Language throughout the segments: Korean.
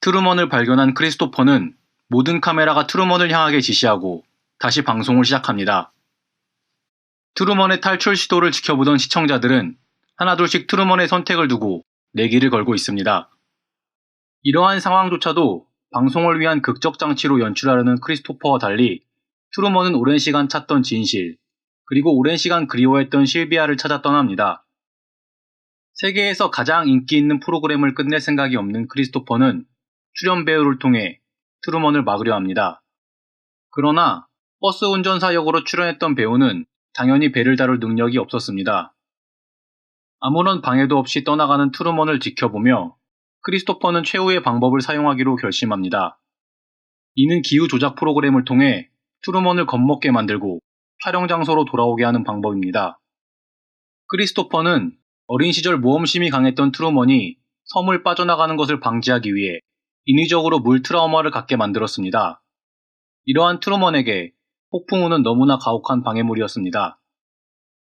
트루먼을 발견한 크리스토퍼는 모든 카메라가 트루먼을 향하게 지시하고 다시 방송을 시작합니다. 트루먼의 탈출 시도를 지켜보던 시청자들은 하나둘씩 트루먼의 선택을 두고 내기를 걸고 있습니다. 이러한 상황조차도 방송을 위한 극적 장치로 연출하려는 크리스토퍼와 달리 트루먼은 오랜 시간 찾던 진실, 그리고 오랜 시간 그리워했던 실비아를 찾아 떠납니다. 세계에서 가장 인기 있는 프로그램을 끝낼 생각이 없는 크리스토퍼는 출연 배우를 통해 트루먼을 막으려 합니다. 그러나 버스 운전사 역으로 출연했던 배우는 당연히 배를 다룰 능력이 없었습니다. 아무런 방해도 없이 떠나가는 트루먼을 지켜보며 크리스토퍼는 최후의 방법을 사용하기로 결심합니다. 이는 기후 조작 프로그램을 통해 트루먼을 겁먹게 만들고 촬영 장소로 돌아오게 하는 방법입니다. 크리스토퍼는 어린 시절 모험심이 강했던 트루먼이 섬을 빠져나가는 것을 방지하기 위해 인위적으로 물 트라우마를 갖게 만들었습니다. 이러한 트루먼에게 폭풍우는 너무나 가혹한 방해물이었습니다.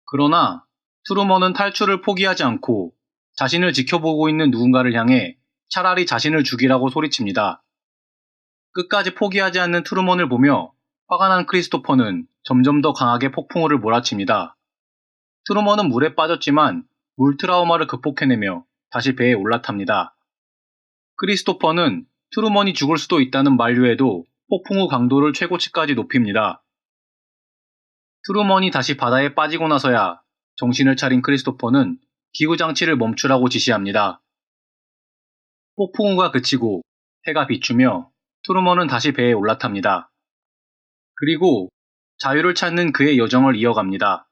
그러나 트루먼은 탈출을 포기하지 않고 자신을 지켜보고 있는 누군가를 향해 차라리 자신을 죽이라고 소리칩니다. 끝까지 포기하지 않는 트루먼을 보며 화가 난 크리스토퍼는 점점 더 강하게 폭풍우를 몰아칩니다. 트루먼은 물에 빠졌지만 물 트라우마를 극복해내며 다시 배에 올라탑니다. 크리스토퍼는 트루먼이 죽을 수도 있다는 만류에도 폭풍우 강도를 최고치까지 높입니다. 트루먼이 다시 바다에 빠지고 나서야 정신을 차린 크리스토퍼는 기후장치를 멈추라고 지시합니다. 폭풍우가 그치고 해가 비추며 트루먼은 다시 배에 올라탑니다. 그리고 자유를 찾는 그의 여정을 이어갑니다.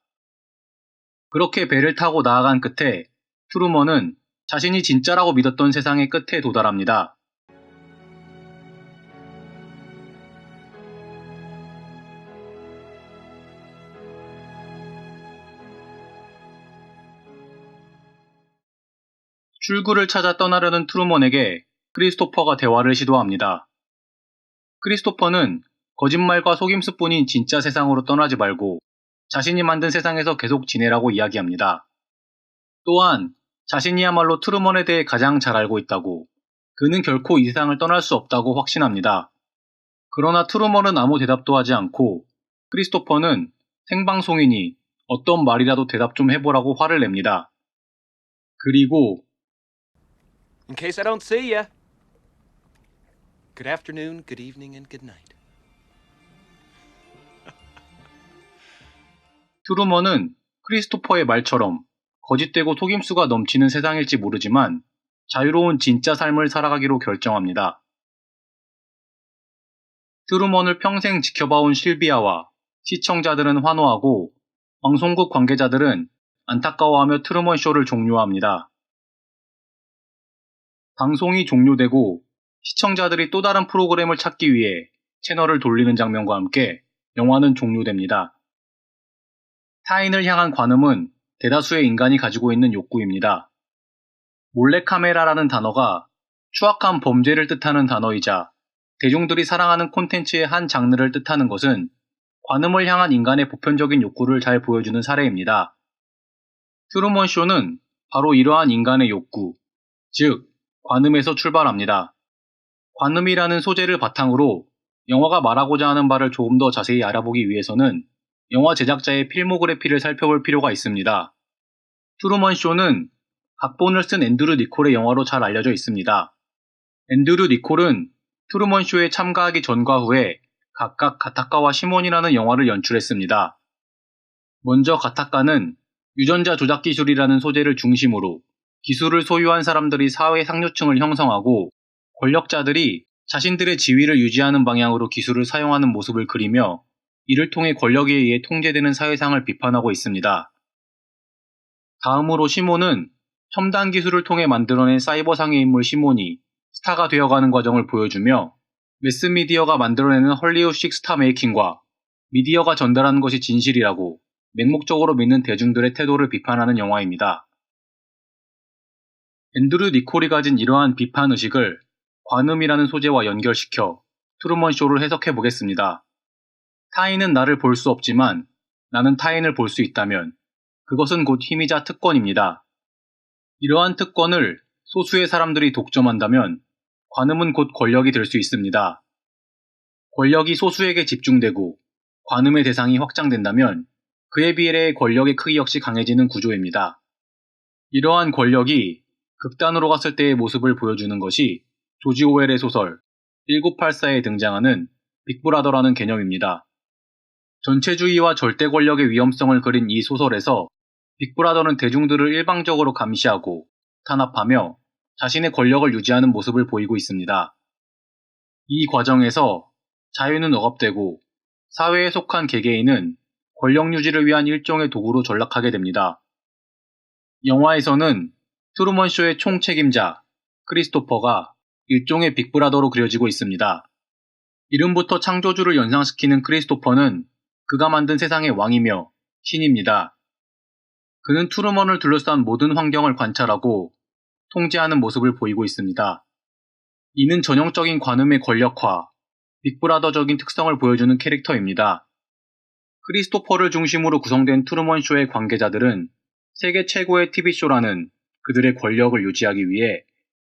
그렇게 배를 타고 나아간 끝에 트루먼은 자신이 진짜라고 믿었던 세상의 끝에 도달합니다. 출구를 찾아 떠나려는 트루먼에게 크리스토퍼가 대화를 시도합니다. 크리스토퍼는 거짓말과 속임수뿐인 진짜 세상으로 떠나지 말고 자신이 만든 세상에서 계속 지내라고 이야기합니다. 또한 자신이야말로 트루먼에 대해 가장 잘 알고 있다고, 그는 결코 이 세상을 떠날 수 없다고 확신합니다. 그러나 트루먼은 아무 대답도 하지 않고 크리스토퍼는 생방송이니 어떤 말이라도 대답 좀 해보라고 화를 냅니다. 그리고 In case I don't see ya. Good afternoon, good evening, and good night. 트루먼은 크리스토퍼의 말처럼 거짓되고 속임수가 넘치는 세상일지 모르지만 자유로운 진짜 삶을 살아가기로 결정합니다. 트루먼을 평생 지켜봐온 실비아와 시청자들은 환호하고 방송국 관계자들은 안타까워하며 트루먼 쇼를 종료합니다. 방송이 종료되고 시청자들이 또 다른 프로그램을 찾기 위해 채널을 돌리는 장면과 함께 영화는 종료됩니다. 타인을 향한 관음은 대다수의 인간이 가지고 있는 욕구입니다. 몰래카메라라는 단어가 추악한 범죄를 뜻하는 단어이자 대중들이 사랑하는 콘텐츠의 한 장르를 뜻하는 것은 관음을 향한 인간의 보편적인 욕구를 잘 보여주는 사례입니다. 트루먼 쇼는 바로 이러한 인간의 욕구, 즉 관음에서 출발합니다. 관음이라는 소재를 바탕으로 영화가 말하고자 하는 바를 조금 더 자세히 알아보기 위해서는 영화 제작자의 필모그래피를 살펴볼 필요가 있습니다. 트루먼 쇼는 각본을 쓴 앤드류 니콜의 영화로 잘 알려져 있습니다. 앤드류 니콜은 트루먼 쇼에 참가하기 전과 후에 각각 가타카와 시몬이라는 영화를 연출했습니다. 먼저 가타카는 유전자 조작 기술이라는 소재를 중심으로 기술을 소유한 사람들이 사회 상류층을 형성하고 권력자들이 자신들의 지위를 유지하는 방향으로 기술을 사용하는 모습을 그리며 이를 통해 권력에 의해 통제되는 사회상을 비판하고 있습니다. 다음으로 시몬은 첨단 기술을 통해 만들어낸 사이버상의 인물 시몬이 스타가 되어가는 과정을 보여주며 매스미디어가 만들어내는 헐리우드식 스타 메이킹과 미디어가 전달하는 것이 진실이라고 맹목적으로 믿는 대중들의 태도를 비판하는 영화입니다. 앤드류 니콜이 가진 이러한 비판의식을 관음이라는 소재와 연결시켜 트루먼 쇼를 해석해 보겠습니다. 타인은 나를 볼 수 없지만 나는 타인을 볼 수 있다면 그것은 곧 힘이자 특권입니다. 이러한 특권을 소수의 사람들이 독점한다면 관음은 곧 권력이 될 수 있습니다. 권력이 소수에게 집중되고 관음의 대상이 확장된다면 그에 비례해 권력의 크기 역시 강해지는 구조입니다. 이러한 권력이 극단으로 갔을 때의 모습을 보여주는 것이 조지 오웰의 소설 1984에 등장하는 빅브라더라는 개념입니다. 전체주의와 절대 권력의 위험성을 그린 이 소설에서 빅브라더는 대중들을 일방적으로 감시하고 탄압하며 자신의 권력을 유지하는 모습을 보이고 있습니다. 이 과정에서 자유는 억압되고 사회에 속한 개개인은 권력 유지를 위한 일종의 도구로 전락하게 됩니다. 영화에서는 트루먼 쇼의 총책임자 크리스토퍼가 일종의 빅브라더로 그려지고 있습니다. 이름부터 창조주를 연상시키는 크리스토퍼는 그가 만든 세상의 왕이며 신입니다. 그는 트루먼을 둘러싼 모든 환경을 관찰하고 통제하는 모습을 보이고 있습니다. 이는 전형적인 관음의 권력화, 빅브라더적인 특성을 보여주는 캐릭터입니다. 크리스토퍼를 중심으로 구성된 트루먼 쇼의 관계자들은 세계 최고의 TV쇼라는 그들의 권력을 유지하기 위해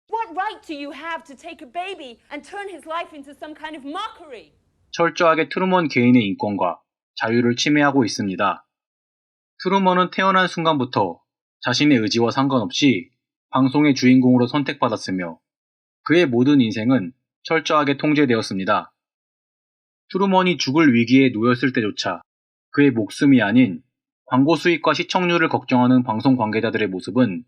What right do you have to take a baby and turn his life into some kind of mockery? 철저하게 트루먼 개인의 인권과 자유를 침해하고 있습니다. 트루먼은 태어난 순간부터 자신의 의지와 상관없이 방송의 주인공으로 선택받았으며 그의 모든 인생은 철저하게 통제되었습니다. 트루먼이 죽을 위기에 놓였을 때조차 그의 목숨이 아닌 광고 수익과 시청률을 걱정하는 방송 관계자들의 모습은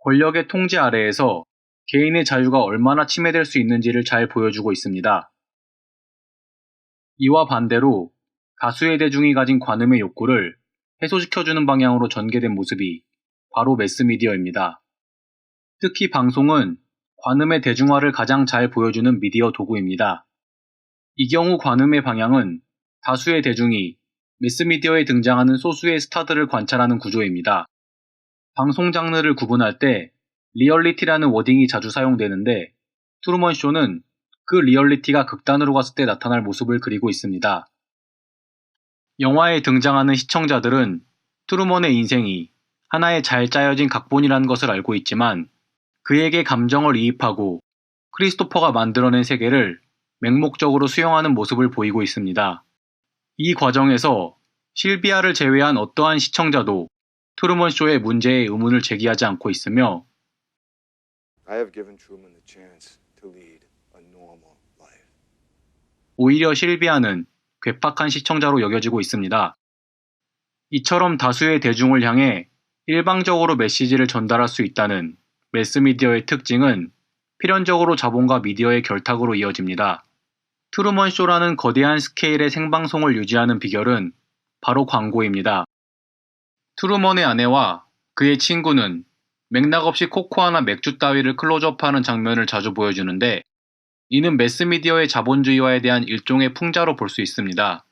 권력의 통제 아래에서 개인의 자유가 얼마나 침해될 수 있는지를 잘 보여주고 있습니다. 이와 반대로 다수의 대중이 가진 관음의 욕구를 해소시켜주는 방향으로 전개된 모습이 바로 매스미디어입니다. 특히 방송은 관음의 대중화를 가장 잘 보여주는 미디어 도구입니다. 이 경우 관음의 방향은 다수의 대중이 매스미디어에 등장하는 소수의 스타들을 관찰하는 구조입니다. 방송 장르를 구분할 때 리얼리티라는 워딩이 자주 사용되는데 트루먼 쇼는 그 리얼리티가 극단으로 갔을 때 나타날 모습을 그리고 있습니다. 영화에 등장하는 시청자들은 트루먼의 인생이 하나의 잘 짜여진 각본이라는 것을 알고 있지만 그에게 감정을 이입하고 크리스토퍼가 만들어낸 세계를 맹목적으로 수용하는 모습을 보이고 있습니다. 이 과정에서 실비아를 제외한 어떠한 시청자도 트루먼 쇼의 문제에 의문을 제기하지 않고 있으며 I have given Truman the chance to lead a normal life. 오히려 실비아는 괴팍한 시청자로 여겨지고 있습니다. 이처럼 다수의 대중을 향해 일방적으로 메시지를 전달할 수 있다는 매스미디어의 특징은 필연적으로 자본과 미디어의 결탁으로 이어집니다. 트루먼 쇼라는 거대한 스케일의 생방송을 유지하는 비결은 바로 광고입니다. 트루먼의 아내와 그의 친구는 맥락 없이 코코아나 맥주 따위를 클로즈업하는 장면을 자주 보여주는데 이는 매스미디어의 자본주의화에 대한 일종의 풍자로 볼 수 있습니다.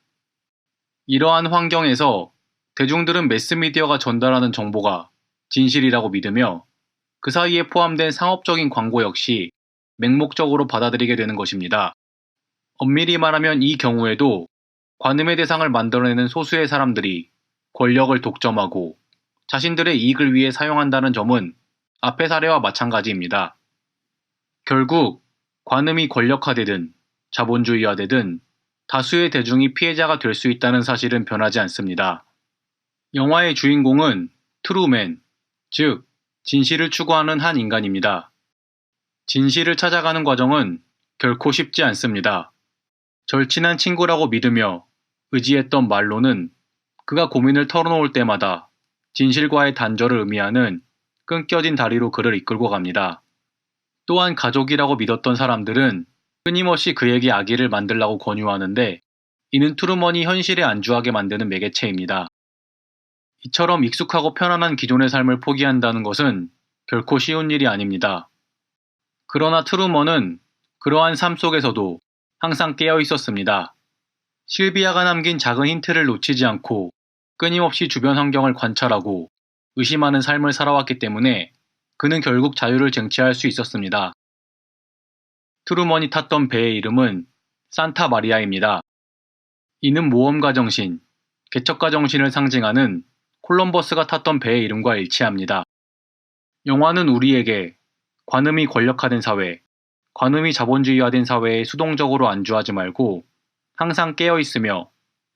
이러한 환경에서 대중들은 매스미디어가 전달하는 정보가 진실이라고 믿으며 그 사이에 포함된 상업적인 광고 역시 맹목적으로 받아들이게 되는 것입니다. 엄밀히 말하면 이 경우에도 관음의 대상을 만들어내는 소수의 사람들이 권력을 독점하고 자신들의 이익을 위해 사용한다는 점은 앞의 사례와 마찬가지입니다. 결국 관음이 권력화되든 자본주의화되든 다수의 대중이 피해자가 될 수 있다는 사실은 변하지 않습니다. 영화의 주인공은 트루맨, 즉 진실을 추구하는 한 인간입니다. 진실을 찾아가는 과정은 결코 쉽지 않습니다. 절친한 친구라고 믿으며 의지했던 말로는 그가 고민을 털어놓을 때마다 진실과의 단절을 의미하는 끊겨진 다리로 그를 이끌고 갑니다. 또한 가족이라고 믿었던 사람들은 끊임없이 그에게 악의를 만들라고 권유하는데 이는 트루먼이 현실에 안주하게 만드는 매개체입니다. 이처럼 익숙하고 편안한 기존의 삶을 포기한다는 것은 결코 쉬운 일이 아닙니다. 그러나 트루먼은 그러한 삶 속에서도 항상 깨어 있었습니다. 실비아가 남긴 작은 힌트를 놓치지 않고 끊임없이 주변 환경을 관찰하고 의심하는 삶을 살아왔기 때문에 그는 결국 자유를 쟁취할 수 있었습니다. 트루먼이 탔던 배의 이름은 산타 마리아입니다. 이는 모험가 정신, 개척가 정신을 상징하는 콜럼버스가 탔던 배의 이름과 일치합니다. 영화는 우리에게 관음이 권력화된 사회, 관음이 자본주의화된 사회에 수동적으로 안주하지 말고 항상 깨어 있으며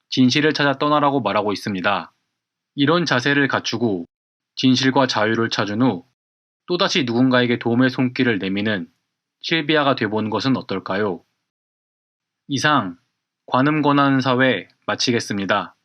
진실을 찾아 떠나라고 말하고 있습니다. 이런 자세를 갖추고 진실과 자유를 찾은 후 또다시 누군가에게 도움의 손길을 내미는 실비아가 돼보는 것은 어떨까요? 이상 관음 권하는 사회 마치겠습니다.